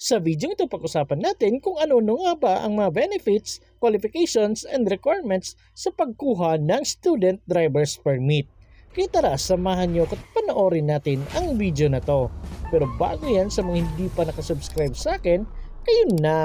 Sa video ito pag-usapan natin kung ano-ano nga ba ang mga benefits, qualifications, and requirements sa pagkuha ng Student Driver's Permit. Kaya tara, samahan nyo at panoorin natin ang video na to. Pero bago yan, sa mga hindi pa nakasubscribe sa akin, kayo na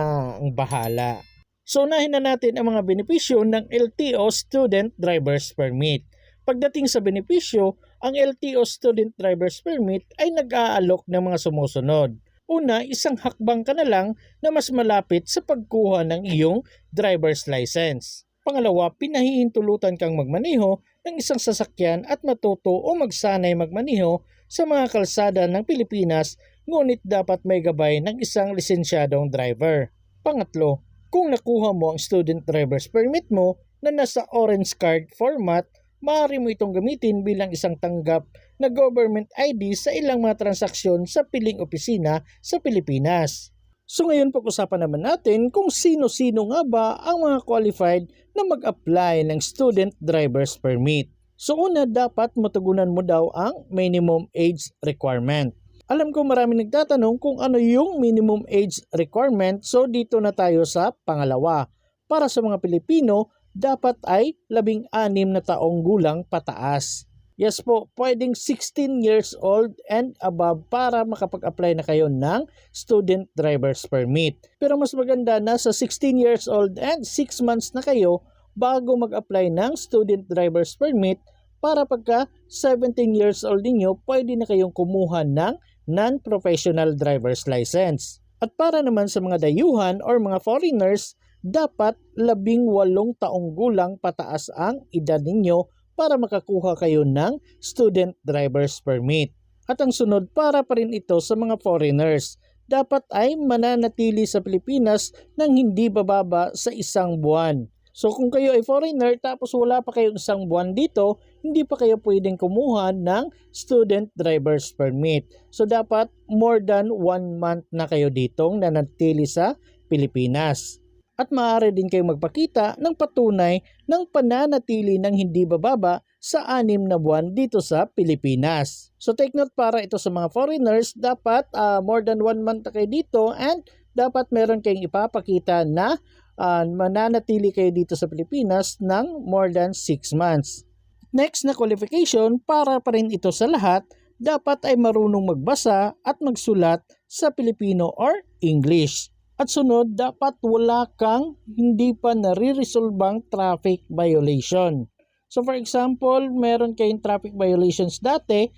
ang bahala. So unahin na natin ang mga benepisyo ng LTO Student Driver's Permit. Pagdating sa benepisyo, ang LTO Student Driver's Permit ay nag-aalok ng mga sumusunod. Una, isang hakbang ka na lang na mas malapit sa pagkuha ng iyong driver's license. Pangalawa, pinahihintulutan kang magmaneho ng isang sasakyan at matuto o magsanay magmaneho sa mga kalsada ng Pilipinas, ngunit dapat may gabay ng isang lisensyadong driver. Pangatlo, kung nakuha mo ang student driver's permit mo na nasa orange card format, maaari mo itong gamitin bilang isang tanggap na government ID sa ilang mga transaksyon sa piling opisina sa Pilipinas. So ngayon pag-usapan naman natin kung sino-sino nga ba ang mga qualified na mag-apply ng Student Driver's Permit. So una, dapat matugunan mo daw ang minimum age requirement. Alam ko marami nagtatanong kung ano yung minimum age requirement, so dito na tayo sa pangalawa. Para sa mga Pilipino, dapat ay 16 na taong gulang pataas. Yes po, pwedeng 16 years old and above para makapag-apply na kayo ng Student Driver's Permit. Pero mas maganda na sa 16 years old and 6 months na kayo bago mag-apply ng Student Driver's Permit para pagka 17 years old ninyo, pwede na kayong kumuha ng non-professional driver's license. At para naman sa mga dayuhan or mga foreigners, dapat 18 taong gulang pataas ang edad ninyo para makakuha kayo ng Student Driver's Permit. At ang sunod, para pa rin ito sa mga foreigners, dapat ay mananatili sa Pilipinas ng hindi bababa sa 1 buwan. So kung kayo ay foreigner tapos wala pa kayong 1 buwan dito, hindi pa kayo pwedeng kumuha ng Student Driver's Permit. So dapat more than 1 month na kayo ditong nanatili sa Pilipinas. At maaari din kayong magpakita ng patunay ng pananatili ng hindi bababa sa 6 na buwan dito sa Pilipinas. So take note, para ito sa mga foreigners, dapat more than 1 month na kayo dito and dapat meron kayong ipapakita na mananatili kayo dito sa Pilipinas ng more than 6 months. Next na qualification, para pa rin ito sa lahat, dapat ay marunong magbasa at magsulat sa Pilipino or English. At sunod, dapat wala kang hindi pa nare-resolvang traffic violation. So for example, meron kayong traffic violations dati,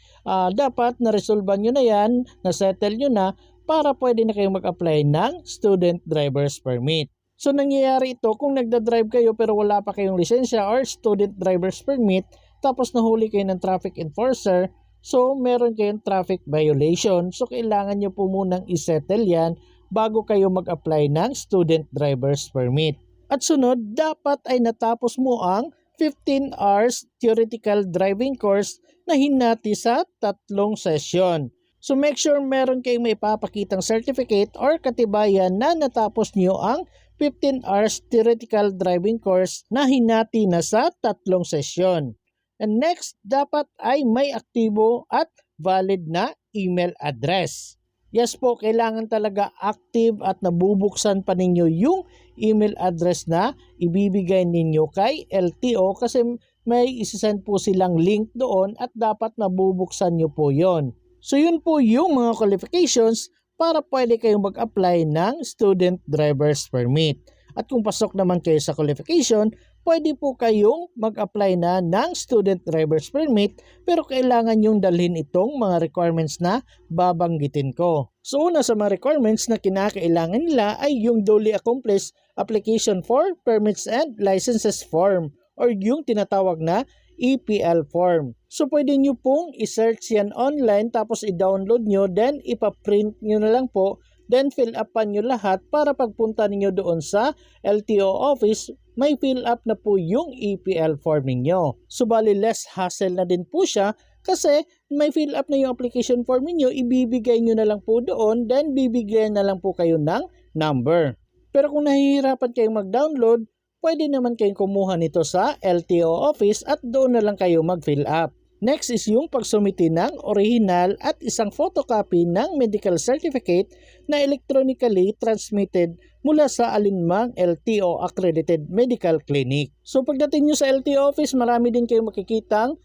dapat na-resolvan nyo na yan, na-settle nyo na para pwede na kayong mag-apply ng Student Driver's Permit. So nangyayari ito kung nagda-drive kayo pero wala pa kayong lisensya or Student Driver's Permit, tapos nahuli kayo ng traffic enforcer, so meron kayong traffic violation. So kailangan nyo po munang isettle yan bago kayo mag-apply ng Student Driver's Permit. At sunod, dapat ay natapos mo ang 15 hours theoretical driving course na hinati sa 3 session. So make sure meron kayong maipapakitang certificate or katibayan na natapos nyo ang 15 hours theoretical driving course na hinati na sa 3 session. And next, dapat ay may aktibo at valid na email address. Yes po, kailangan talaga active at nabubuksan pa ninyo yung email address na ibibigay ninyo kay LTO kasi may isasend po silang link doon at dapat nabubuksan nyo po yon. So yun po yung mga qualifications para pwede kayong mag-apply ng Student Driver's Permit. At kung pasok naman kayo sa qualification, pwede po kayong mag-apply na ng Student Driver's Permit pero kailangan yung dalhin itong mga requirements na babanggitin ko. So una sa mga requirements na kinakailangan nila ay yung duly accomplished application for permits and licenses form or yung tinatawag na EPL form. So pwede nyo pong i-search yan online tapos i-download nyo, then ipaprint nyo na lang po, then fill upan nyo lahat para pagpunta ninyo doon sa LTO office, may fill up na po yung EPL form ninyo. So bali less hassle na din po siya kasi may fill up na yung application form ninyo, ibibigay nyo na lang po doon, then bibigyan na lang po kayo ng number. Pero kung nahihirapan kayong mag-download, pwede naman kayong kumuha nito sa LTO office at doon na lang kayo mag-fill up. Next is yung pagsumiti ng original at isang photocopy ng medical certificate na electronically transmitted mula sa alinmang LTO accredited medical clinic. So pagdating nyo sa LTO office, marami din kayong makikitang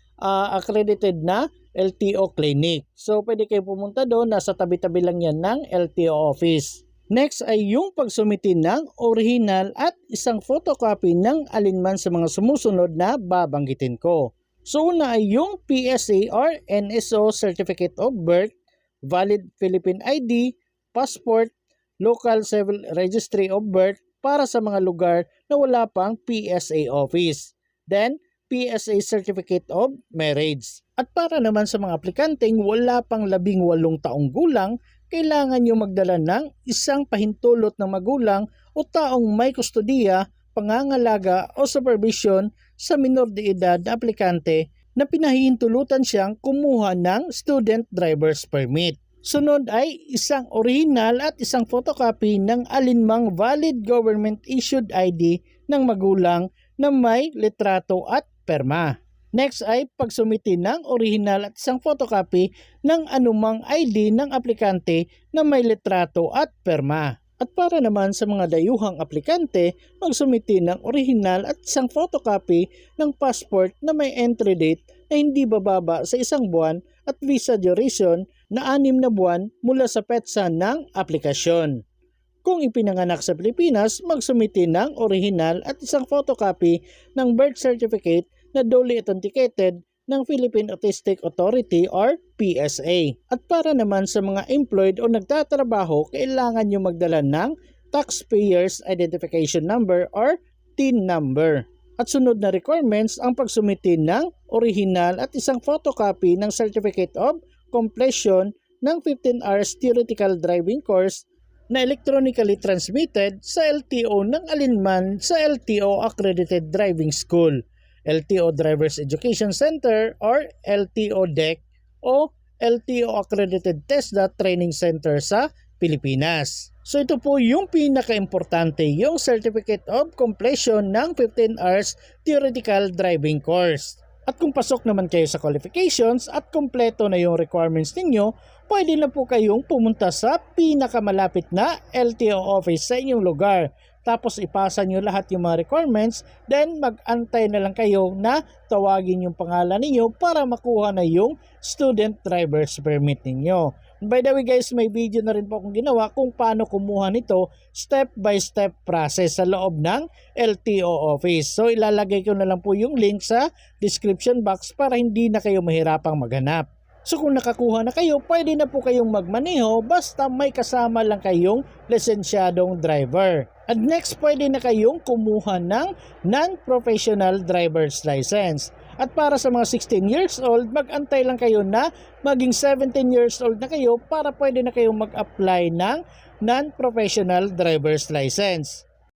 accredited na LTO clinic. So pwede kayo pumunta doon, nasa tabi-tabi lang yan ng LTO office. Next ay yung pagsumiti ng original at isang photocopy ng alinman sa mga sumusunod na babanggitin ko. So una ay yung PSA or NSO Certificate of Birth, valid Philippine ID, passport, local civil registry of birth para sa mga lugar na wala pang PSA office. Then, PSA Certificate of Marriage. At para naman sa mga aplikanteng wala pang 18 taong gulang, kailangan nyo magdala ng isang pahintulot ng magulang o taong may kustodiya, pangangalaga o supervision sa minor de edad na aplikante na pinahihintulutan siyang kumuha ng student driver's permit. Sunod ay isang original at isang photocopy ng alinmang valid government-issued ID ng magulang na may litrato at perma. Next ay pagsumiti ng original at isang photocopy ng anumang ID ng aplikante na may litrato at perma. At para naman sa mga dayuhang aplikante, magsumiti ng original at isang photocopy ng passport na may entry date na hindi bababa sa 1 buwan at visa duration na 6 na buwan mula sa petsa ng aplikasyon. Kung ipinanganak sa Pilipinas, magsumiti ng original at isang photocopy ng birth certificate na duly authenticated ng Philippine Autistic Authority or PSA. At para naman sa mga employed o nagtatrabaho, kailangan nyo magdala ng Taxpayers Identification Number or TIN number. At sunod na requirements ang pagsumiti ng original at isang photocopy ng Certificate of Completion ng 15 hours theoretical driving course na electronically transmitted sa LTO ng alinman sa LTO Accredited Driving School, LTO Drivers Education Center or LTO DEC o LTO Accredited TESDA Training Center sa Pilipinas. So ito po yung pinaka-importante, yung Certificate of Completion ng 15 hours theoretical driving course. At kung pasok naman kayo sa qualifications at kompleto na yung requirements ninyo, pwede na po kayong pumunta sa pinakamalapit na LTO office sa inyong lugar. Tapos ipasa nyo lahat yung mga requirements, then mag-antay na lang kayo na tawagin yung pangalan ninyo para makuha na yung student driver's permit ninyo. By the way guys, may video na rin po akong ginawa kung paano kumuha nito step by step process sa loob ng LTO office. So ilalagay ko na lang po yung link sa description box para hindi na kayo mahirapang maghanap. So kung nakakuha na kayo, pwede na po kayong magmaneho basta may kasama lang kayong lisensyadong driver. At next, pwede na kayong kumuha ng non-professional driver's license. At para sa mga 16 years old, mag-antay lang kayo na maging 17 years old na kayo para pwede na kayong mag-apply ng non-professional driver's license.